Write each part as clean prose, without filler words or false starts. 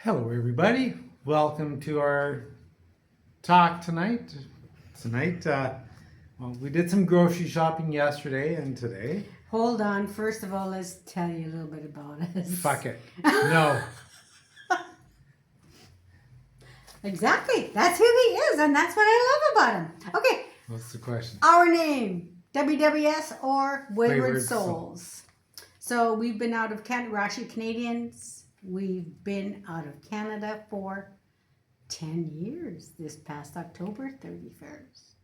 Hello, everybody. Welcome to our talk tonight. We did some grocery shopping yesterday and today. Hold on. First of all, let's tell you a little bit about us. Fuck it. No. Exactly. That's who he is, and that's what I love about him. Okay. What's the question? Our name, WWS or Wayward Wayward Souls. So we've been out of Canada. We're actually Canadians. We've been out of Canada for 10 years this past October 31st.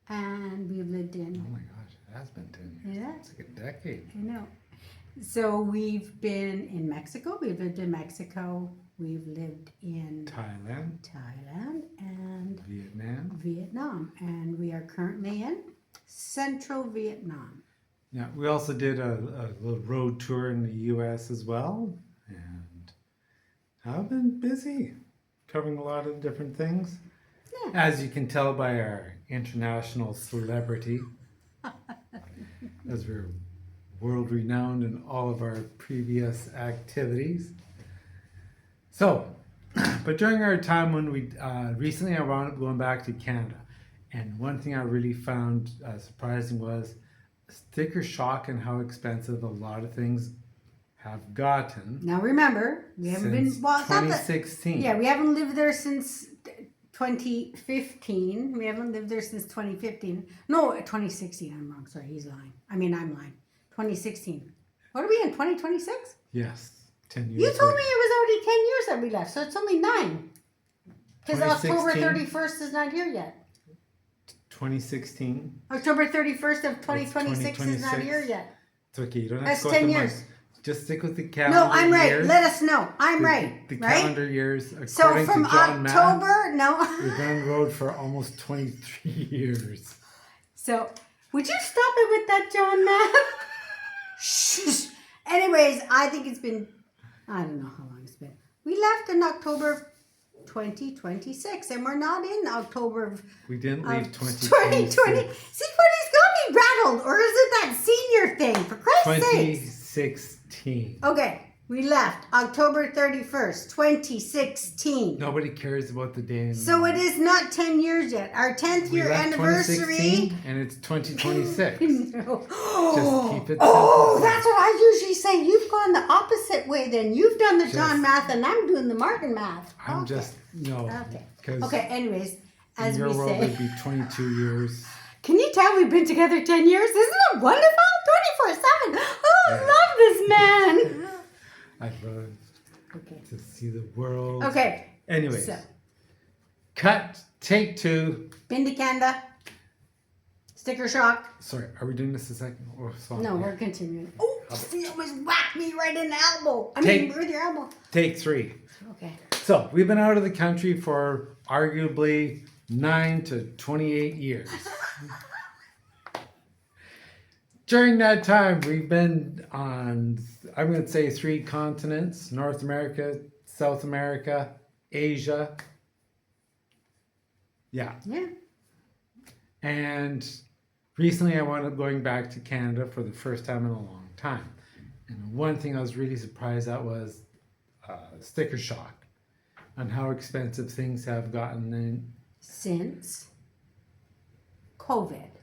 And we've lived in... Oh my gosh, it has been 10 years. Yeah. It's like a decade. I know. So we've been in Mexico. We've lived in Mexico. We've lived in Thailand and Vietnam. And we are currently in Central Vietnam. Yeah, we also did a little road tour in the U.S. as well. And I've been busy covering a lot of different things. Yeah. As you can tell by our international celebrity, as we're world renowned in all of our previous activities. So, but during our time when we recently I wound up going back to Canada, and one thing I really found surprising was sticker shock and how expensive a lot of things have gotten. Now remember, we haven't been... Well, 2016. Yeah, we haven't lived there since 2015. We haven't lived there since 2015. No, 2016. I'm wrong. Sorry, he's lying. I'm lying. 2016. What are we in? 2026? Yes, 10 years. You told me it was already 10 years that we left, so it's only 9. Because October 31st is not here yet. 2016. October 31st of 2026 is not here yet. It's okay. You don't have That's to go 10 through years. Just stick with the calendar. No, I'm right. years. Let us know. I'm right. The right? calendar years, according So from to John October, Matt, we've been on the road for almost 23 years. So, would you stop it with that, John Matt? Shh. Anyways, I think it's been, I don't know how long it's been. We left in October 2026, and we're not in October of... We didn't leave 2020. See, but he's got me rattled, or is it that senior thing? For Christ's sake. 2016. Okay, we left October 31st, 2016. Nobody cares about the day. So it is not 10 years yet. Our 10th year anniversary. And it's 2026. No. Just keep it simple. Oh, that's what I usually say. You've gone the opposite way then. You've done the John math and I'm doing the Martin math. I'm just, no. Okay, anyways, as in your we world, say. it'd be 22 years. Can you tell we've been together 10 years? Isn't it wonderful? 24/7. Oh, I love this man. I love to see the world. Okay. Anyways. So. Cut. Take 2. Been to Canada. Sticker shock. Sorry, are we doing this a second? No, we're continuing. Oh, you almost whacked me right in the elbow. I mean, with your elbow. Take 3. Okay. So, we've been out of the country for arguably 9 to 28 years. During that time, we've been on, I'm going to say 3 continents: North America, South America, Asia. Yeah. Yeah. And recently I wound up going back to Canada for the first time in a long time. And one thing I was really surprised at was sticker shock on how expensive things have gotten in since COVID.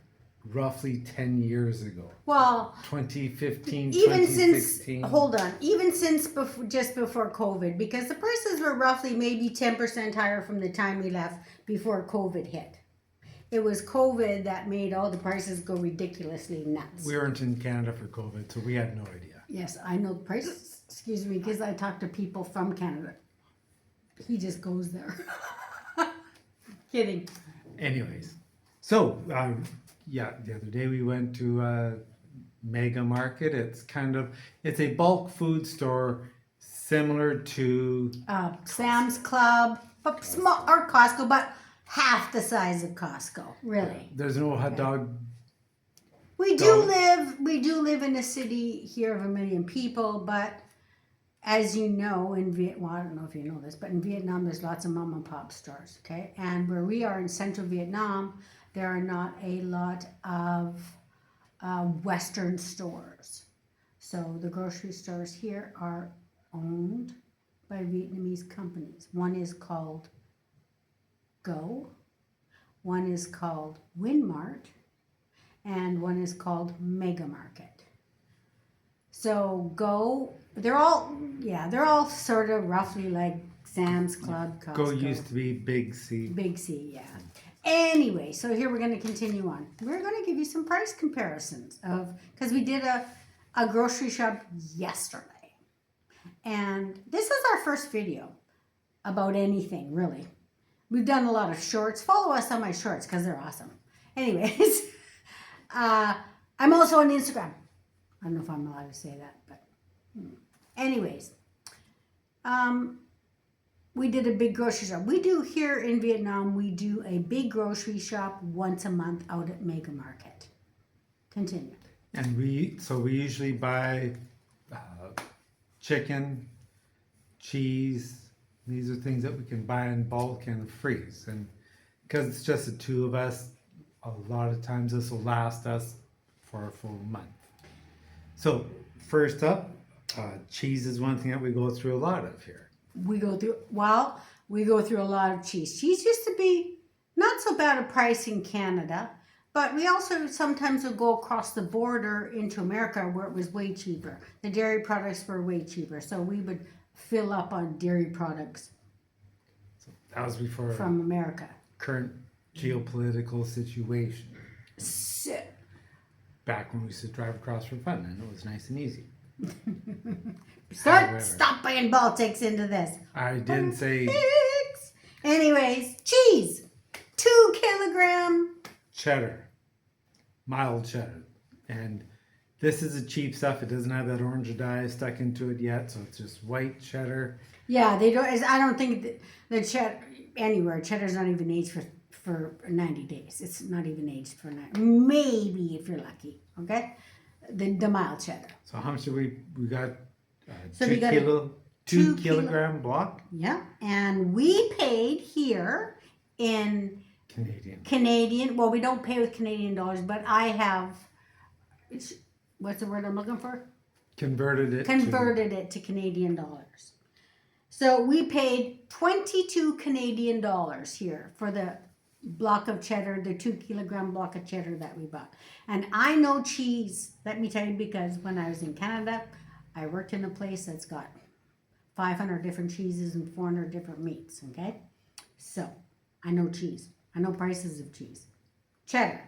Roughly 10 years ago. Well, 2015, even 2016. Even since just before COVID, because the prices were roughly maybe 10% higher from the time we left before COVID hit. It was COVID that made all the prices go ridiculously nuts. We weren't in Canada for COVID, so we had no idea. Yes, I know the prices, excuse me, because I talk to people from Canada. He just goes there. Kidding. Anyways, so yeah, the other day we went to Mega Market. It's a bulk food store similar to Sam's Club, but small, or Costco, but half the size of Costco, really. There's no hot dog. We do live in a city here of 1 million people, but as you know, in Vietnam, well, I don't know if you know this, but in Vietnam, there's lots of mom and pop stores, okay? And where we are in central Vietnam, there are not a lot of Western stores. So the grocery stores here are owned by Vietnamese companies. One is called Go, one is called Winmart, and one is called Mega Market. So Go, they're all sort of roughly like Sam's Club, Costco. Go used to be Big C. Big C, yeah. Anyway, so here we're going to continue on. We're going to give you some price comparisons because we did a grocery shop yesterday. And this is our first video about anything, really. We've done a lot of shorts. Follow us on my shorts because they're awesome. Anyways, I'm also on Instagram. I don't know if I'm allowed to say that, but anyways, we did a big grocery shop. We do here in Vietnam, we do a big grocery shop once a month out at Mega Market. Continue. And we usually buy chicken, cheese. These are things that we can buy in bulk and freeze. And because it's just the two of us, a lot of times this will last us for a full month. So first up, cheese is one thing that we go through a lot of here. We go through a lot of cheese. Cheese used to be not so bad a price in Canada, but we also sometimes would go across the border into America where it was way cheaper. The dairy products were way cheaper, so we would fill up on dairy products So that was before from America. current geopolitical situation. So, Back when we used to drive across for fun, and it was nice and easy. stop bringing politics into this. I didn't say Politics. Anyways, cheese. 2 kilogram. cheddar, mild cheddar, and this is the cheap stuff. It doesn't have that orange dye stuck into it yet, so it's just white cheddar. Yeah, they don't. I don't think the cheddar anywhere. Cheddar's not even aged for 90 days. It's not even aged for 90. Maybe if you're lucky. Okay, the mild cheddar. So how much did we got? So we got a 2 2 kilogram block Yeah, and we paid here in Canadian. Well, we don't pay with Canadian dollars, but I have. What's the word I'm looking for? Converted it to Canadian dollars. So we paid 22 Canadian dollars here for the block of cheddar, the 2 kilogram block of cheddar that we bought. And I know cheese, let me tell you, because when I was in Canada, I worked in a place that's got 500 different cheeses and 400 different meats, okay? So I know cheese. I know prices of cheese. Cheddar,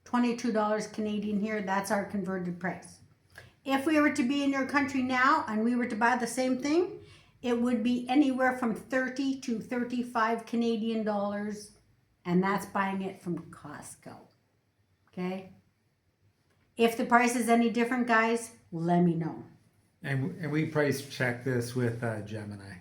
$22 Canadian here. That's our converted price. If we were to be in your country now and we were to buy the same thing, it would be anywhere from 30 to 35 Canadian dollars, and that's buying it from Costco. Okay? If the price is any different, guys, let me know. And we price check this with Gemini.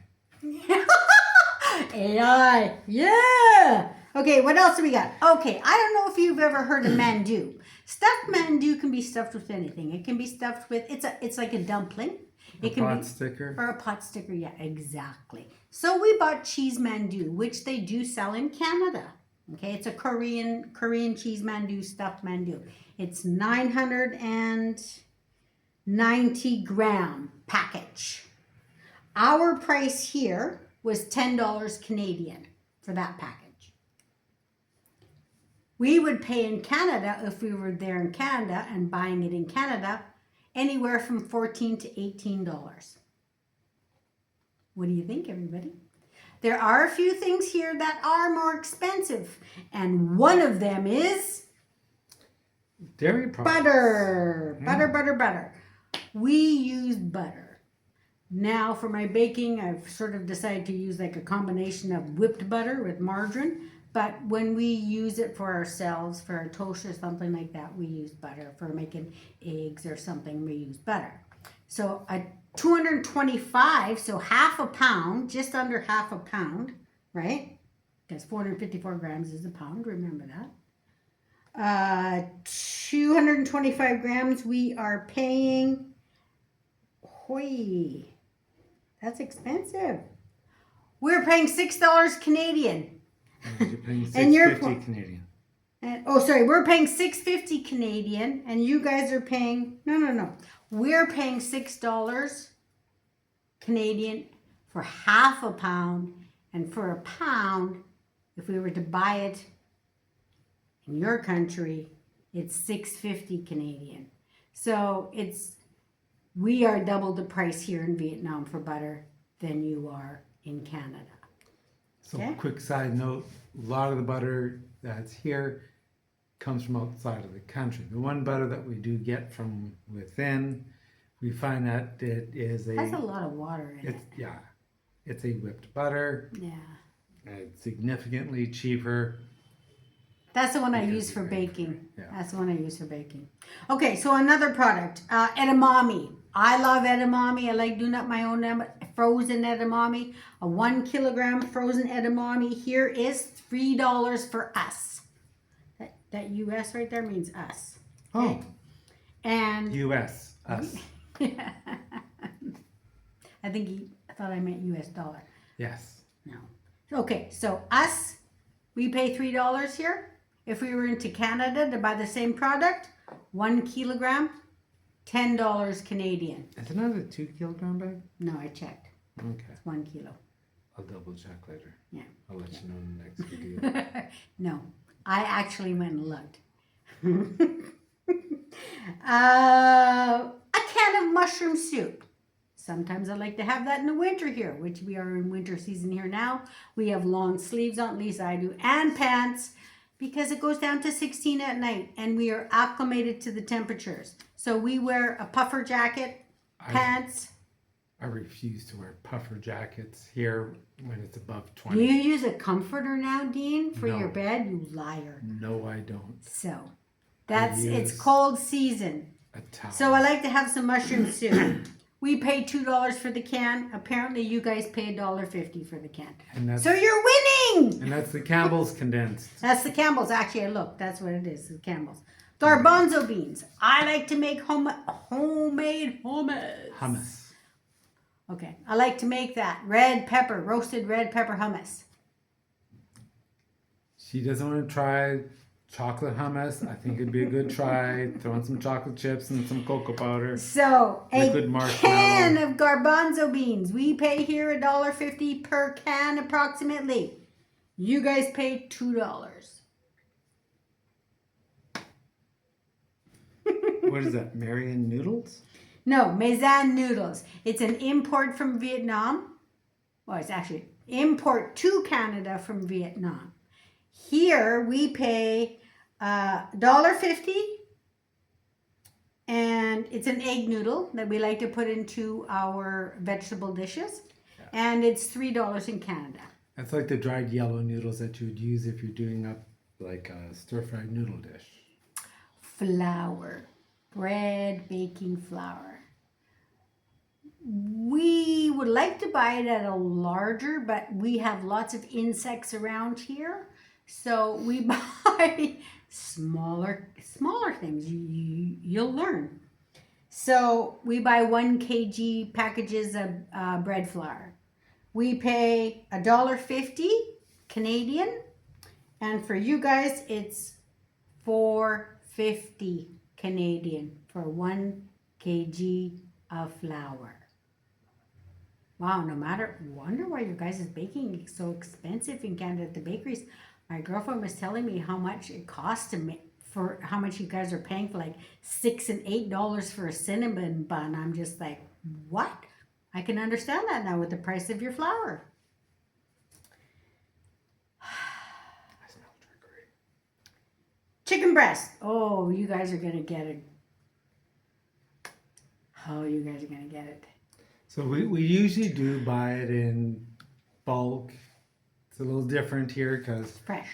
AI, yeah. Okay, what else do we got? Okay, I don't know if you've ever heard of mandu. Stuffed mandu can be stuffed with anything. It can be stuffed with it's like a dumpling. It can pot sticker. Or a pot sticker, yeah, exactly. So we bought cheese mandu, which they do sell in Canada. Okay, it's a Korean cheese mandu, stuffed mandu. It's 990 gram package. Our price here was $10 Canadian for that package. We would pay in Canada, if we were there in Canada and buying it in Canada, anywhere from $14 to $18. What do you think, everybody? There are a few things here that are more expensive, and one of them is dairy products. Butter. Butter. We use butter. Now for my baking, I've sort of decided to use like a combination of whipped butter with margarine. But when we use it for ourselves, for a toast or something like that, we use butter. For making eggs or something, we use butter. So a 225, so half a pound, just under half a pound, right? Because 454 grams is a pound, remember that. 225 grams, we are paying, that's expensive. We're paying $6 Canadian. You're paying And you're $6.50 Canadian. We're paying $6.50 Canadian, and you guys are paying, no. We're paying $6 Canadian for half a pound, and for a pound, if we were to buy it in your country, it's $6.50 Canadian. So we are double the price here in Vietnam for butter than you are in Canada. So Okay. quick side note, a lot of the butter that's here comes from outside of the country. The one butter that we do get from within, we find that it is It has a lot of water in it. it's a whipped butter. Yeah. And it's significantly cheaper. That's the one I Because use for you pay for baking. it, yeah. That's the one I use for baking. Okay, so another product, edamame. I love edamame. I like doing up my own frozen edamame. A 1 kilogram frozen edamame here is $3 for us. That US right there means us. Oh, And U.S. us. I thought I meant US dollar. Yes. No. Okay, so us, we pay $3 here. If we were into Canada to buy the same product, 1 kilogram, $10 Canadian. Is it not a 2 kilogram bag? No, I checked. Okay. It's 1 kilo. I'll double check later. Yeah. I'll let you know in the next video. No, I actually went and looked. A can of mushroom soup. Sometimes I like to have that in the winter here, which we are in winter season here now. We have long sleeves on, at least I do, and pants, because it goes down to 16 at night and we are acclimated to the temperatures. So we wear a puffer jacket, pants. I refuse to wear puffer jackets here when it's above Do 20. you use a comforter now, Dean, for No. your bed? You liar. No, I don't. So it's use cold season. A towel. So I like to have some mushroom soup. We pay $2 for the can. Apparently you guys pay $1.50 for the can. And that's, So you're winning! and that's the Campbell's condensed. That's the Campbell's. Actually, I looked. That's what it is, the Campbell's. Garbanzo beans. I like to make homemade hummus. Hummus. Okay, I like to make that. Red pepper, roasted red pepper hummus. She doesn't want to try chocolate hummus. I think it'd be a good try. Throw in some chocolate chips and some cocoa powder. So Liquid a marshmallow. can of garbanzo beans. We pay here $1.50 per can approximately. You guys pay $2. What is that? Marion noodles? No, Maison noodles. It's an import from Vietnam. Well, it's actually import to Canada from Vietnam. Here we pay $1.50, and it's an egg noodle that we like to put into our vegetable dishes, and it's $3 in Canada. That's like the dried yellow noodles that you would use if you're doing up like a stir-fried noodle dish. Flour, bread, baking flour. We would like to buy it at a larger, but we have lots of insects around here, so we buy smaller things. You'll learn. So we buy 1 kg packages of bread flour. We pay $1.50 Canadian, and for you guys it's $4.50 Canadian for 1 kg of flour. Wow, wonder why your guys' baking is so expensive in Canada at the bakeries. My girlfriend was telling me how much it costs to make, for how much you guys are paying for like $6 and $8 for a cinnamon bun. I'm just like, what? I can understand that now with the price of your flour. I smell trickery. Chicken breast. Oh, you guys are going to get it. Oh, you guys are going to get it. So we usually do buy it in bulk. It's a little different here because Fresh.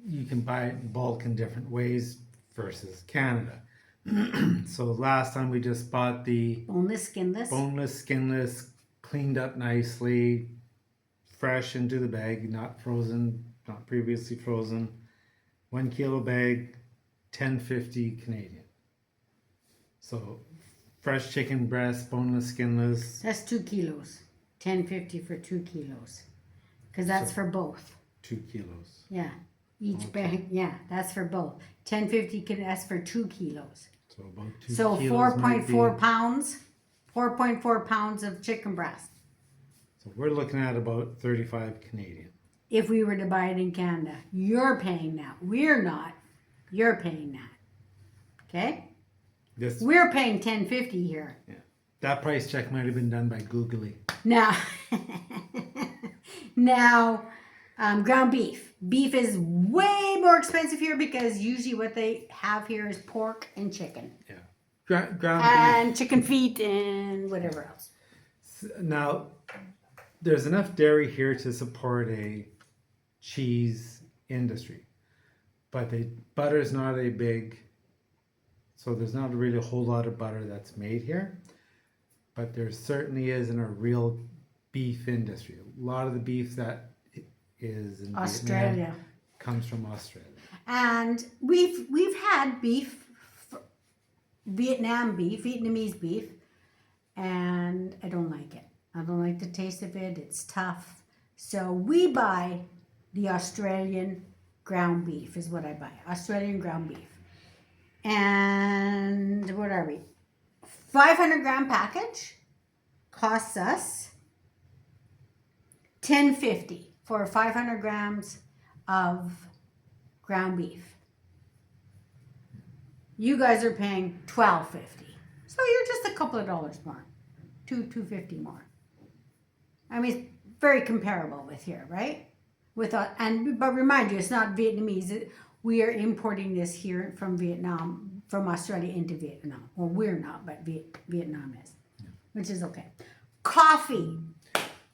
you can buy it in bulk in different ways versus Canada. So last time we just bought the Boneless, skinless. boneless, skinless, cleaned up nicely, fresh into the bag, not frozen, not previously frozen. 1 kilo bag, $10.50 Canadian. So fresh chicken breast, boneless, skinless, That's 2 kilos. $10.50 for 2 kilos. Because that's for both. 2 kilos. Yeah. Each bag, yeah, that's for both. $10.50, that's for 2 kilos. So about 2 So kilos might 4.4 be- pounds. 4.4 pounds of chicken breast. So we're looking at about 35 Canadian. If we were to buy it in Canada, you're paying that. We're not. You're paying that. Okay? This We're paying $10.50 here. that price check might have been done by Googly. Now, ground beef. Beef is way more expensive here because usually what they have here is pork and chicken. Yeah. Ground beef. And chicken feet and whatever else. Now, there's enough dairy here to support a cheese industry, but butter is not a big, so there's not really a whole lot of butter that's made here, but there certainly isn't a real beef industry. A lot of the beef that is in Australia Vietnam comes from Australia. And we've had beef, Vietnamese beef, and I don't like it. I don't like the taste of it. It's tough. So we buy the Australian ground beef is what I buy. Australian ground beef. And what are we? 500-gram package costs us $10.50 for 500 grams of ground beef. You guys are paying $12.50. So you're just a couple of dollars more. $2.50 more. I mean, it's very comparable with here, right? But remind you, it's not Vietnamese. We are importing this here from Vietnam, from Australia into Vietnam. Well, we're not, but Vietnam is, which is okay. Coffee.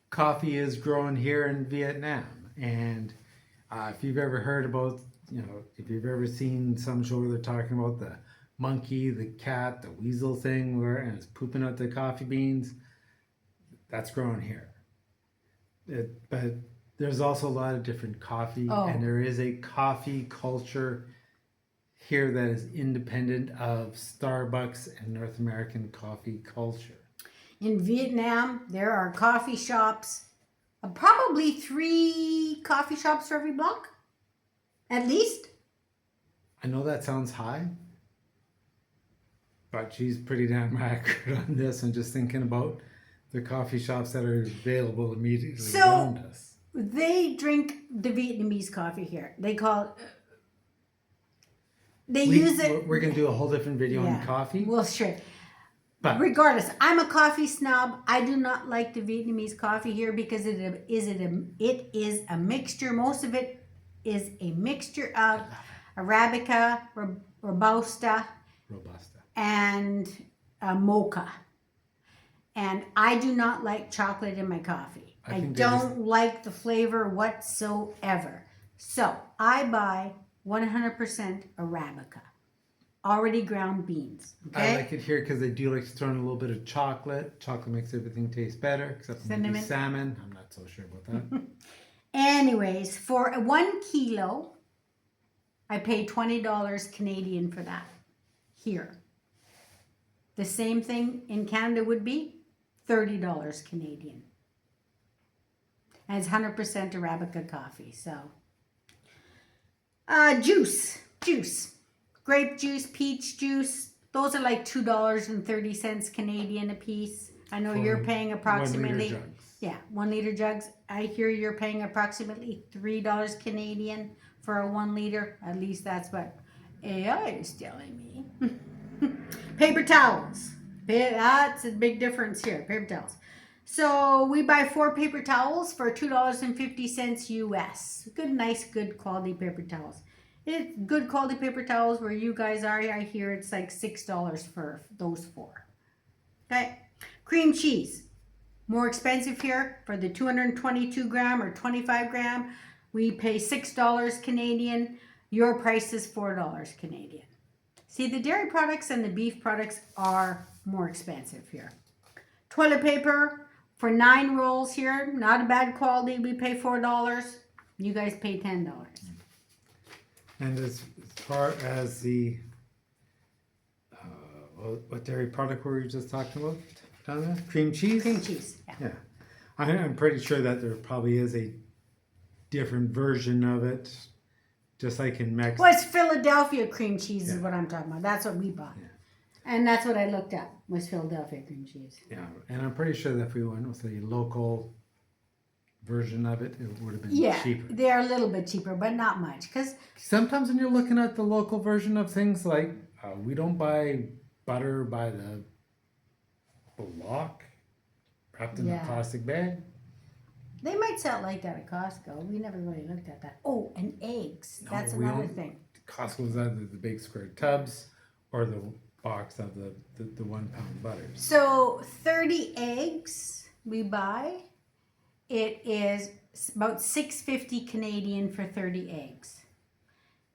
Coffee is grown here in Vietnam, and if you've ever heard about, if you've ever seen some show where they're talking about the monkey, the cat, the weasel thing, and it's pooping out the coffee beans, that's grown here. But there's also a lot of different coffee, and there is a coffee culture here that is independent of Starbucks and North American coffee culture. In Vietnam, there are coffee shops, probably 3 coffee shops for every block, at least. I know that sounds high, but she's pretty damn accurate on this. I'm just thinking about the coffee shops that are available immediately around us. They drink the Vietnamese coffee here. They call it. We're going to do a whole different video on coffee. Well, sure. But regardless, I'm a coffee snob. I do not like the Vietnamese coffee here because it is a mixture. Most of it is a mixture of Arabica, Robusta, and mocha. And I do not like chocolate in my coffee. I don't like the flavor whatsoever. So I buy 100% Arabica, already ground beans. Okay? I like it here because they do like to throw in a little bit of chocolate. Chocolate makes everything taste better, except for maybe salmon. I'm not so sure about that. Anyways, for 1 kilo, I pay $20 Canadian for that here. The same thing in Canada would be $30 Canadian. And it's 100% Arabica coffee, so. Juice. Grape juice, peach juice. Those are like $2.30 Canadian a piece. I know you're paying approximately. 1 liter jugs. Yeah, 1 liter jugs. I hear you're paying approximately $3 Canadian for a 1 liter. At least that's what AI is telling me. Paper towels. That's a big difference here. Paper towels. So we buy 4 paper towels for $2.50 US. Good quality paper towels. It's good quality paper towels where you guys are. I hear it's like $6 for those 4. Okay. Cream cheese. More expensive here for the 222 gram or 25 gram. We pay $6 Canadian. Your price is $4 Canadian. See, the dairy products and the beef products are more expensive here. Toilet paper for 9 rolls here, not a bad quality. We pay $4. You guys pay $10. And as far as the what dairy product were you just talking about, Donna? Cream cheese? Cream cheese, Yeah. I'm pretty sure that there probably is a different version of it, just like in Mexico. Well, it's Philadelphia cream cheese is what I'm talking about. That's what we bought. Yeah. And that's what I looked up, was Philadelphia cream cheese. Yeah, and I'm pretty sure that if we went with a local version of it, it would have been Yeah, cheaper. they're a little bit cheaper, but not much. Because Sometimes when you're looking at the local version of things, like we don't buy butter by the block, wrapped in Yeah. a plastic bag. they might sell it like that at Costco. We never really looked at that. Oh, and eggs. No, That's we another don't- thing. Costco's either the big square tubs or the box of the 1 pound butters. So 30 eggs we buy. It is about $6.50 Canadian for 30 eggs.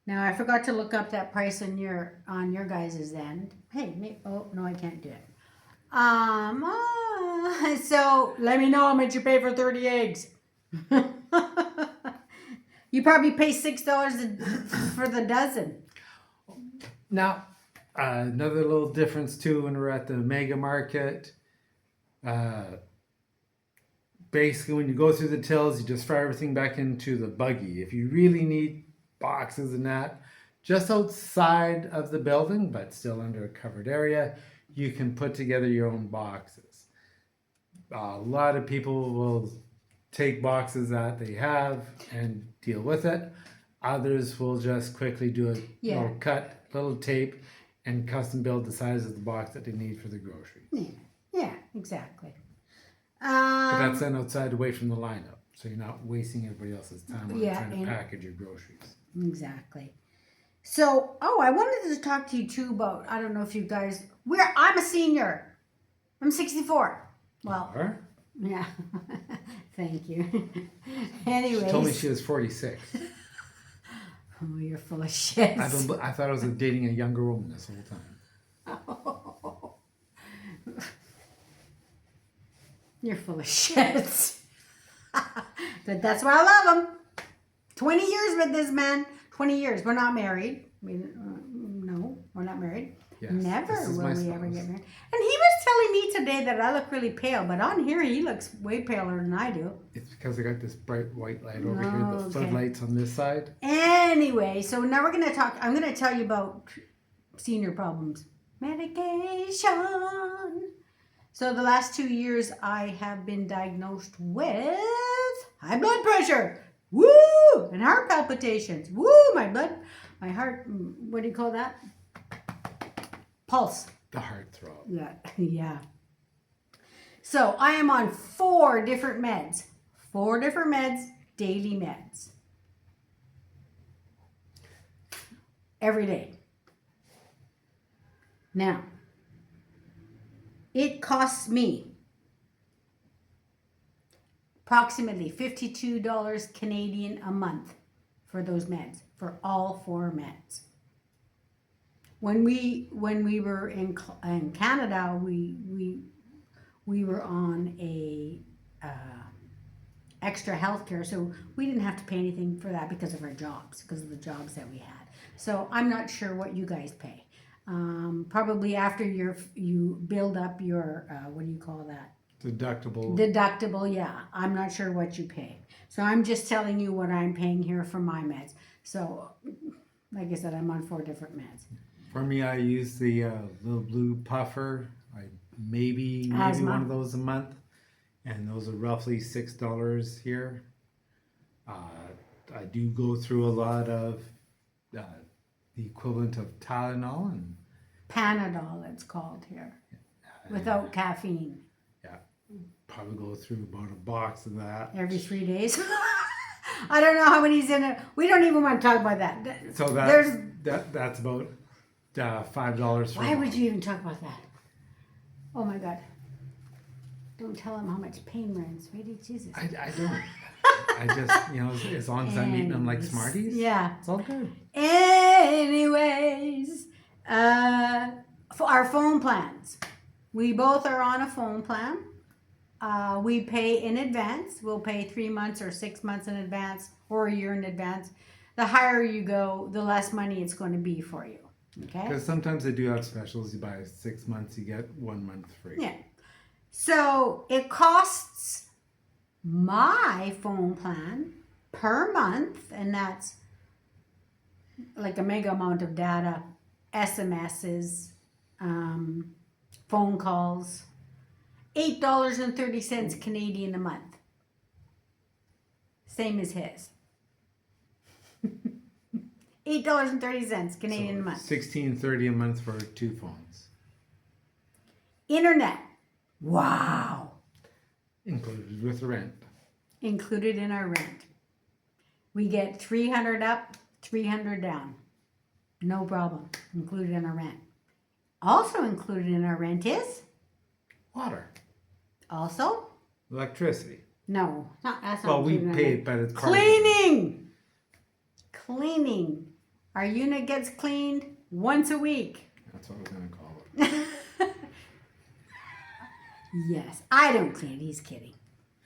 Now I forgot to look up that price on your guys' end. Hey, oh no, I can't do it. So let me know how much you pay for 30 eggs. You probably pay $6 for the dozen. Now, another little difference too when we're at the mega market. Basically, when you go through the tills, you just fire everything back into the buggy. If you really need boxes and that, just outside of the building, but still under a covered area, you can put together your own boxes. A lot of people will take boxes that they have and deal with it. Others will just quickly do a Yeah. little cut, little tape, and custom build the size of the box that they need for the groceries. Yeah, exactly. But that's then outside away from the lineup, so you're not wasting everybody else's time on Yeah, trying to and- package your groceries. Exactly. So, I wanted to talk to you too about, I don't know if you guys, I'm a senior. I'm 64. Well, Or, yeah. Thank you. she Anyways. told me she was 46. Oh, you're full of shit. I thought I was dating a younger woman this whole time. You're full of shit. But that's why I love him. 20 years with this man. 20 years. We're not married. No, we're not married. Yes, Never this is will my we ever spouse. get married. And he was telling me today that I look really pale, but on here he looks way paler than I do. It's because I got this bright white light over here, Oh, the okay. floodlights on this side. Anyway, so now we're going to talk. I'm going to tell you about senior problems. Medication. So the last 2 years I have been diagnosed with high blood pressure. Woo! And heart palpitations. Woo! My heart, what do you call that? Pulse. The heartthrob. Yeah, yeah. So I am on 4 different meds. 4 different meds, daily meds. Every day. Now, it costs me approximately $52 Canadian a month for those meds, for all 4 meds. When we were in Canada, we were on a extra healthcare, so we didn't have to pay anything for that because of our jobs, because of the jobs that we had. So I'm not sure what you guys pay. Probably after you build up your what do you call that? Deductible. Deductible, yeah. I'm not sure what you pay. So I'm just telling you what I'm paying here for my meds. So, like I said, I'm on 4 different meds. For me, I use the little blue puffer. Maybe Asthma. one of those a month, and those are roughly $6 here. I do go through a lot of the equivalent of Tylenol and Panadol, it's called here, without caffeine, probably go through about a box of that. every 3 days. I don't know how many's in it. We don't even want to talk about that. So There's- that's about $5 for. Why a would month. you even talk about that? Oh my God. Don't tell him how much pain we're in, sweetie. Jesus. I don't. I just, as long as I'm eating them like Anyways, Smarties, Yeah. it's all good. Anyways, for our phone plans, we both are on a phone plan. We pay in advance. We'll pay 3 months or 6 months in advance or a year in advance. The higher you go, the less money it's going to be for you. Okay? Because sometimes they do have specials. You buy 6 months, you get 1 month free. Yeah. So it costs my phone plan per month, and that's like a mega amount of data, SMSs, phone calls, $8.30 Canadian a month. Same as his. $8.30 Canadian a month. $16.30 a month for 2 phones, Internet. Wow. included with the rent. Included in our rent. We get 300 up, 300 down. No problem. Included in our rent. Also included in our rent is Water, also electricity. no, that's not Well, we included in our pay rent. it, but it's part of it. Cleaning. Our unit gets cleaned once a week. That's what we're gonna call it. Yes, I don't clean. He's kidding.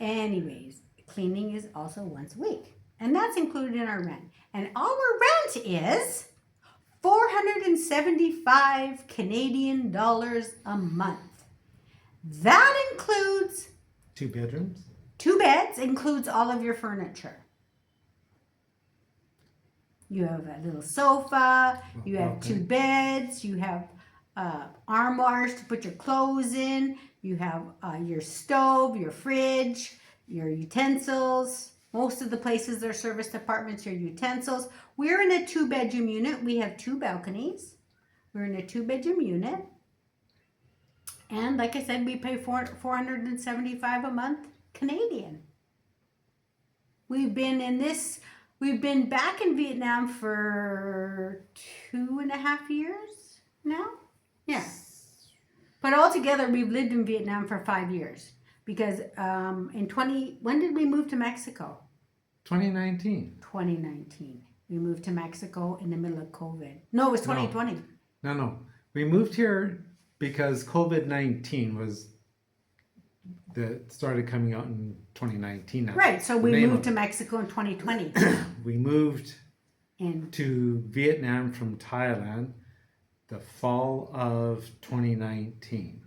Anyways, cleaning is also once a week. And that's included in our rent. And our rent is 475 Canadian dollars a month. That includes 2 bedrooms. 2 beds, includes all of your furniture. You have a little sofa, you have 2 beds, you have armoires to put your clothes in, you have your stove, your fridge, your utensils. Most of the places are service departments, your utensils. We're in a 2-bedroom unit. We have 2 balconies. We're in a 2-bedroom unit. And like I said, we pay $475 a month Canadian. We've been back in Vietnam for 2.5 years now. Yeah. But altogether, we've lived in Vietnam for 5 years. Because when did we move to Mexico? 2019. 2019. We moved to Mexico in the middle of COVID. No, it was 2020. No. We moved here because COVID-19 that started coming out in 2019. That's Right, so the we name moved of to it. Mexico in 2020. We moved And to Vietnam from Thailand the fall of 2019.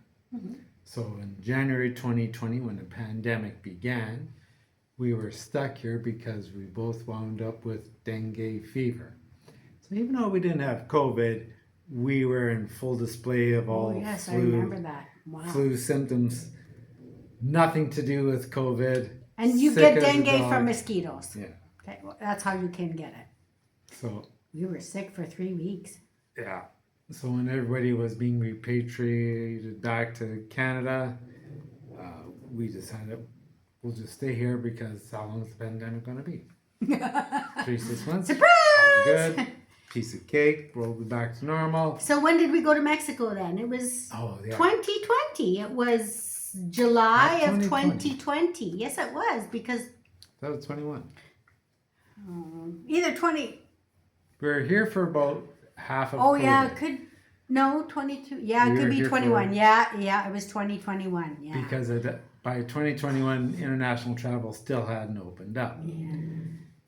So in January 2020, when the pandemic began, we were stuck here because we both wound up with dengue fever. So even though we didn't have COVID, we were in full display of all yes, I remember that. Wow. flu symptoms. Nothing to do with COVID. And you Sick get as a dengue dog. from mosquitoes. Yeah. Okay, well, that's how you can get it. So We were sick for 3 weeks. yeah. So when everybody was being repatriated back to Canada, we decided we'll just stay here because how long is the pandemic going to be? 3-6 months. Surprise! All good. Piece of cake. We'll be back to normal. So when did we go to Mexico then? It was Oh yeah. 2020. It was July Not of 2020. 2020. Yes, it was because That was 21. either 20. We were here for about half of Oh COVID. yeah, it could no 22. Yeah, We it were could be here 21. for- Yeah, it was 2021. Yeah. Because by 2021, international travel still hadn't opened up. Yeah.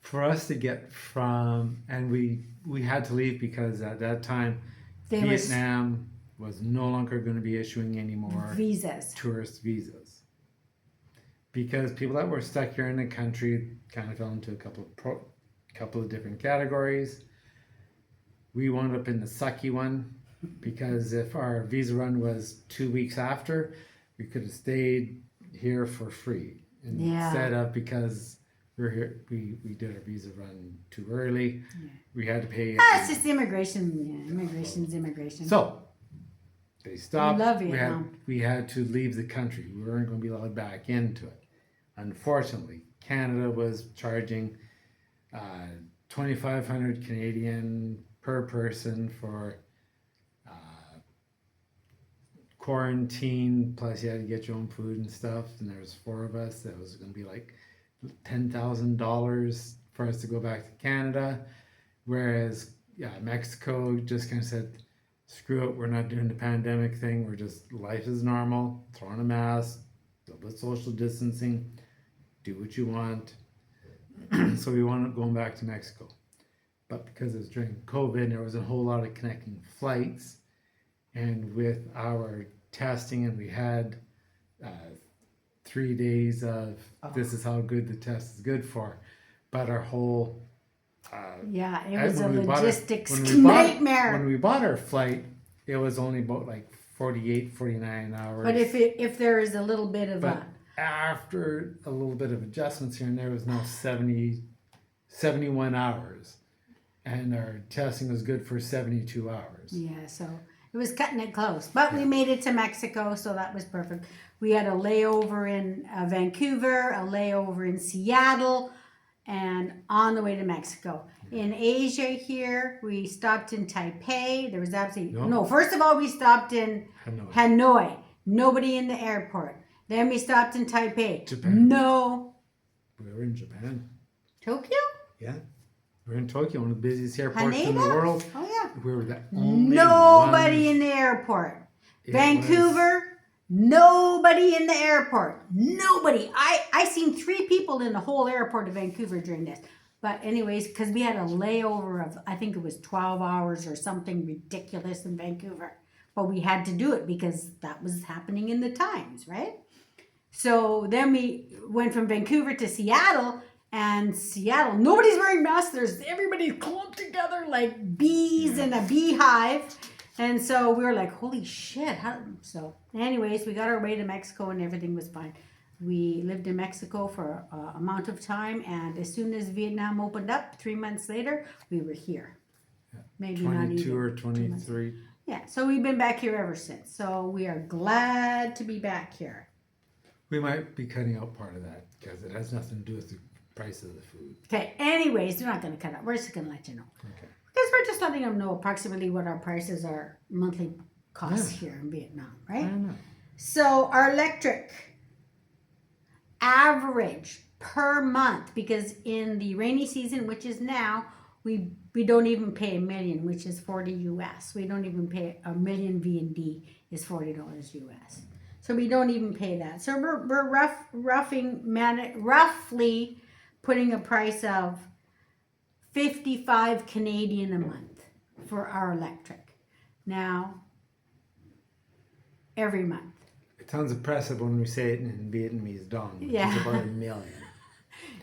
For us to get from, and we had to leave because at that time, There was Vietnam was no longer going to be issuing any more visas. tourist visas. Because people that were stuck here in the country kind of fell into a couple of different categories. We wound up in the sucky one because if our visa run was 2 weeks after, we could have stayed here for free. Yeah. Instead of because we're here, we did our visa run too early. Yeah. We had to pay. It's just immigration. Yeah, immigration's immigration. So they stopped. We love we Vietnam. had to leave the country. We weren't going to be allowed back into it. Unfortunately, Canada was charging 2,500 Canadian per person for quarantine. Plus, you had to get your own food and stuff. And there was 4 of us. That was going to be like $10,000 for us to go back to Canada. Whereas, Mexico just kind of said, screw it, we're not doing the pandemic thing. We're just, life is normal, throw on a mask, a little bit social distancing, do what you want. So we wound up going back to Mexico. But because it was during COVID, there was a whole lot of connecting flights. And with our testing, and we had 3 days of this is how good the test is good for. But our whole Yeah, it was a when we bought it- logistics when we bought- nightmare. When we bought our flight, it was only about like 48, 49 hours. But if there is a little bit of But a after a little bit of adjustments here and there, it was now 71 hours. And our testing was good for 72 hours. Yeah, so it was cutting it close. But we made it to Mexico, so that was perfect. We had a layover in Vancouver, a layover in Seattle, and on the way to Mexico. In Asia here, we stopped in Taipei. There was absolutely no. First of all, we stopped in Hanoi. Nobody in the airport. Then we stopped in Taipei. Japan. No. We were in Japan. Tokyo? Yeah. We're in Tokyo, one of the busiest airports in the world. Oh, yeah. We were the only Nobody in the airport. Vancouver, nobody in the airport. Nobody. I seen 3 people in the whole airport of Vancouver during this. But anyways, because we had a layover of, I think it was 12 hours or something ridiculous in Vancouver. But we had to do it because that was happening in the times, right? So then we went from Vancouver to Seattle. And Seattle, nobody's wearing masks. There's everybody's clumped together like bees in a beehive. And so we were like, holy shit. So anyways, we got our way to Mexico and everything was fine. We lived in Mexico for an amount of time. And as soon as Vietnam opened up, 3 months later, we were here. Maybe 22 not even or 23. Yeah, so we've been back here ever since. So we are glad to be back here. We might be cutting out part of that because it has nothing to do with the price of the food. Okay, anyways, we're not going to cut out. We're just going to let you know. Okay. Because we're just letting them know approximately what our prices are, monthly costs here in Vietnam, right? I don't know. So our electric average per month, because in the rainy season, which is now, we don't even pay $1 million, which is 40 US. We don't even pay $1 million VND is $40 US. So we don't even pay that. So we're roughly putting a price of 55 Canadian a month for our electric. Now, every month. It sounds impressive when we say it in Vietnamese dong, which is about $1 million.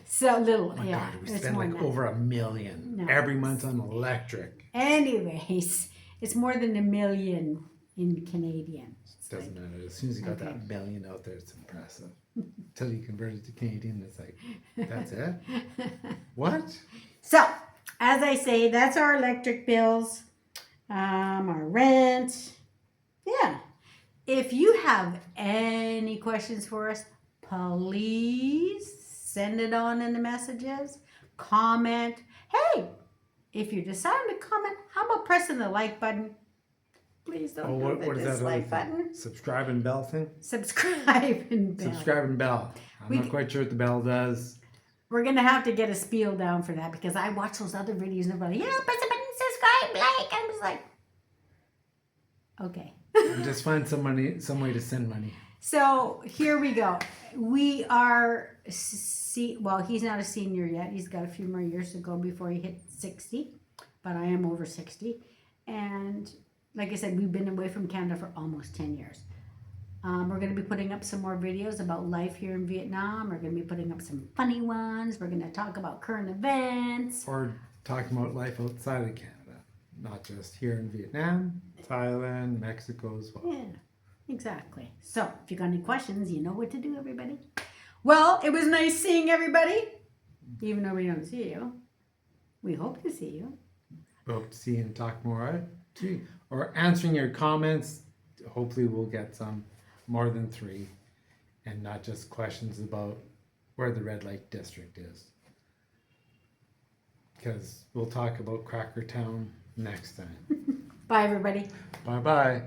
So little, Oh my yeah. God, we spend like over $1 million every month on electric. Anyways, it's more than $1 million in Canadian. Doesn't matter. As soon as you got that $1 million out there, it's impressive. Until you convert it to Canadian, it's like, that's it? What? So, as I say, that's our electric bills, our rent. Yeah. If you have any questions for us, please send it on in the messages. Comment. Hey, if you decide to comment, how about pressing the like button? Please don't do the dislike button. Subscribe and bell thing? Subscribe and bell. Subscribe and bell. I'm not quite sure what the bell does. We're going to have to get a spiel down for that because I watch those other videos and everybody, yeah, press the button, subscribe, like. I was like, okay. Just find some way to send money. So here we go. We are, well, he's not a senior yet. He's got a few more years to go before he hits 60, but I am over 60. And like I said, we've been away from Canada for almost 10 years. We're going to be putting up some more videos about life here in Vietnam. We're going to be putting up some funny ones. We're going to talk about current events. Or talking about life outside of Canada. Not just here in Vietnam, Thailand, Mexico as well. Yeah, exactly. So if you got any questions, you know what to do, everybody. Well, it was nice seeing everybody. Even though we don't see you. We hope to see you. We hope to see you and talk more. Or answering your comments. Hopefully we'll get some more than 3 and not just questions about where the red light district is, because we'll talk about Crackertown next time. Bye everybody. Bye bye.